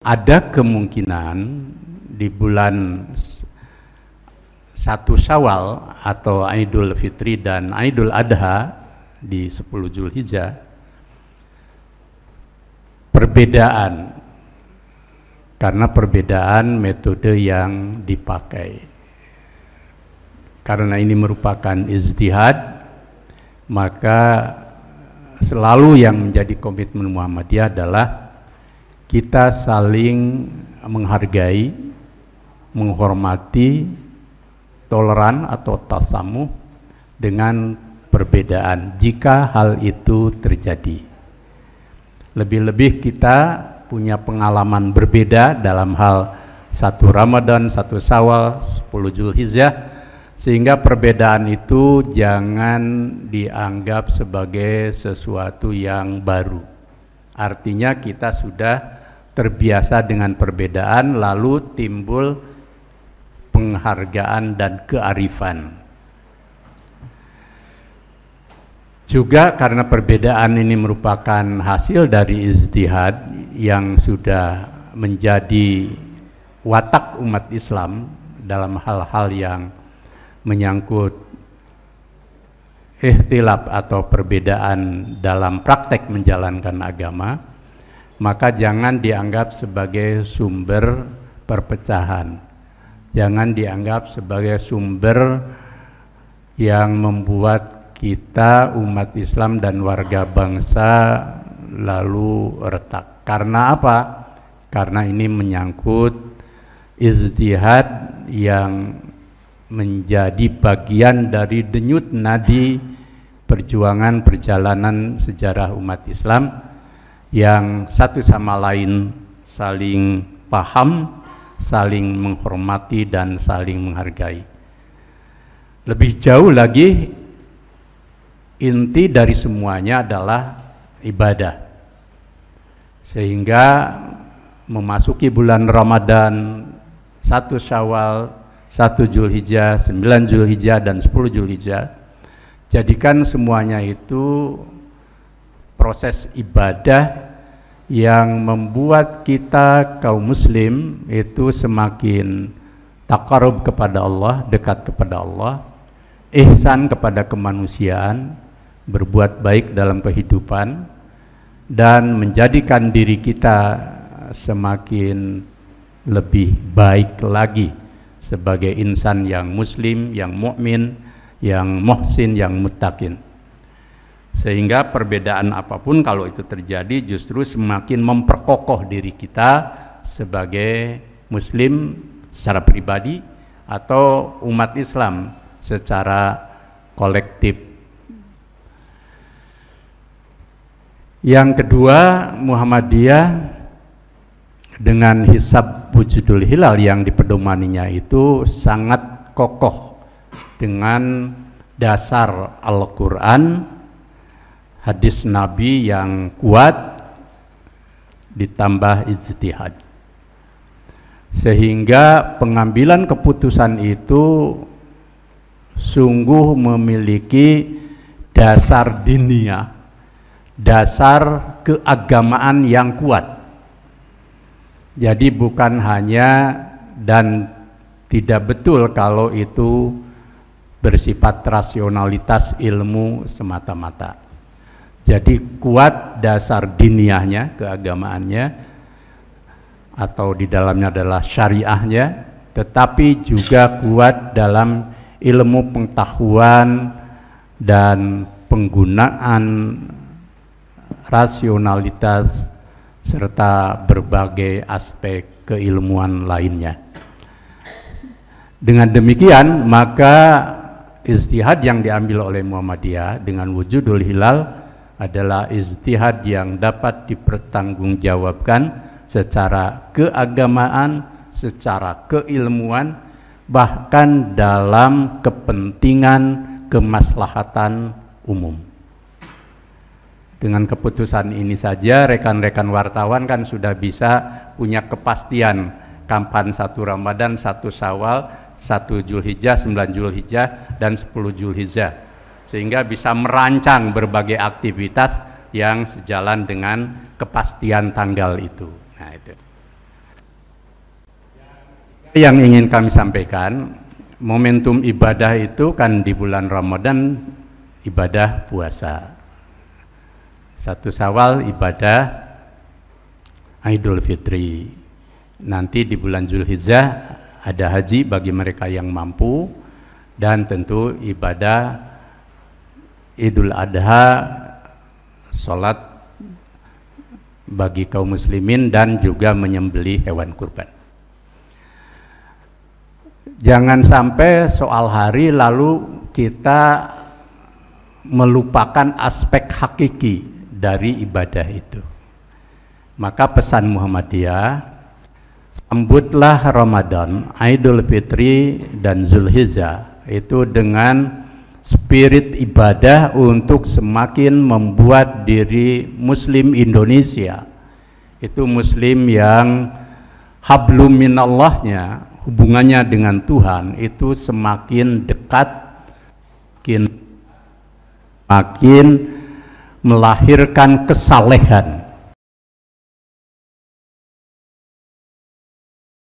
ada kemungkinan di bulan 1 Syawal atau Idul Fitri dan Idul Adha di 10 Zulhijjah, perbedaan karena perbedaan metode yang dipakai. Karena ini merupakan ijtihad, maka selalu yang menjadi komitmen Muhammadiyah adalah kita saling menghargai, menghormati, toleran atau tasamuh dengan perbedaan jika hal itu terjadi. Lebih-lebih kita punya pengalaman berbeda dalam hal 1 Ramadan, 1 Syawal, 10 Zulhijjah, sehingga perbedaan itu jangan dianggap sebagai sesuatu yang baru. Artinya kita sudah terbiasa dengan perbedaan, lalu timbul penghargaan dan kearifan. Juga karena perbedaan ini merupakan hasil dari ijtihad yang sudah menjadi watak umat Islam dalam hal-hal yang menyangkut ikhtilaf atau perbedaan dalam praktek menjalankan agama, maka jangan dianggap sebagai sumber perpecahan. Jangan dianggap sebagai sumber yang membuat kita umat Islam dan warga bangsa lalu retak. Karena apa? Karena ini menyangkut ijtihad yang menjadi bagian dari denyut nadi perjuangan perjalanan sejarah umat Islam yang satu sama lain saling paham, saling menghormati dan saling menghargai. Lebih jauh lagi, inti dari semuanya adalah ibadah. Sehingga memasuki bulan Ramadan, 1 Syawal, 1 Zulhijjah, 9 Zulhijjah dan 10 Zulhijjah, jadikan semuanya itu proses ibadah yang membuat kita kaum muslim itu semakin taqarrub kepada Allah, dekat kepada Allah, ihsan kepada kemanusiaan, berbuat baik dalam kehidupan, dan menjadikan diri kita semakin lebih baik lagi sebagai insan yang muslim, yang mukmin, yang muhsin, yang muttaqin. Sehingga perbedaan apapun kalau itu terjadi justru semakin memperkokoh diri kita sebagai muslim secara pribadi atau umat Islam secara kolektif. Yang kedua, Muhammadiyah dengan hisab wujudul hilal yang dipedomaninya itu sangat kokoh dengan dasar Al-Quran, hadis Nabi yang kuat ditambah ijtihad, sehingga pengambilan keputusan itu sungguh memiliki dasar diniyah, dasar keagamaan yang kuat. Jadi bukan hanya dan tidak betul kalau itu bersifat rasionalitas ilmu semata-mata. Jadi kuat dasar diniyahnya, keagamaannya, atau di dalamnya adalah syariahnya, tetapi juga kuat dalam ilmu pengetahuan dan penggunaan rasionalitas serta berbagai aspek keilmuan lainnya. Dengan demikian, maka ijtihad yang diambil oleh Muhammadiyah dengan wujudul hilal adalah ijtihad yang dapat dipertanggungjawabkan secara keagamaan, secara keilmuan, bahkan dalam kepentingan kemaslahatan umum. Dengan keputusan ini saja rekan-rekan wartawan kan sudah bisa punya kepastian kapan 1 Ramadan, 1 Syawal, 1 Zulhijjah, 9 Zulhijjah, dan 10 Zulhijjah, sehingga bisa merancang berbagai aktivitas yang sejalan dengan kepastian tanggal itu. Nah, itu. Yang ingin kami sampaikan, momentum ibadah itu kan di bulan Ramadan ibadah puasa, 1 Syawal ibadah Idul Fitri, nanti di bulan Zulhijjah ada haji bagi mereka yang mampu, dan tentu ibadah Idul Adha, sholat bagi kaum muslimin, dan juga menyembelih hewan kurban. Jangan sampai soal hari lalu kita melupakan aspek hakiki dari ibadah itu. Maka pesan Muhammadiyah, sambutlah Ramadan, Idul Fitri dan Zulhijjah itu dengan spirit ibadah untuk semakin membuat diri Muslim Indonesia itu Muslim yang hablum minallahnya, hubungannya dengan Tuhan itu semakin dekat, makin melahirkan kesalehan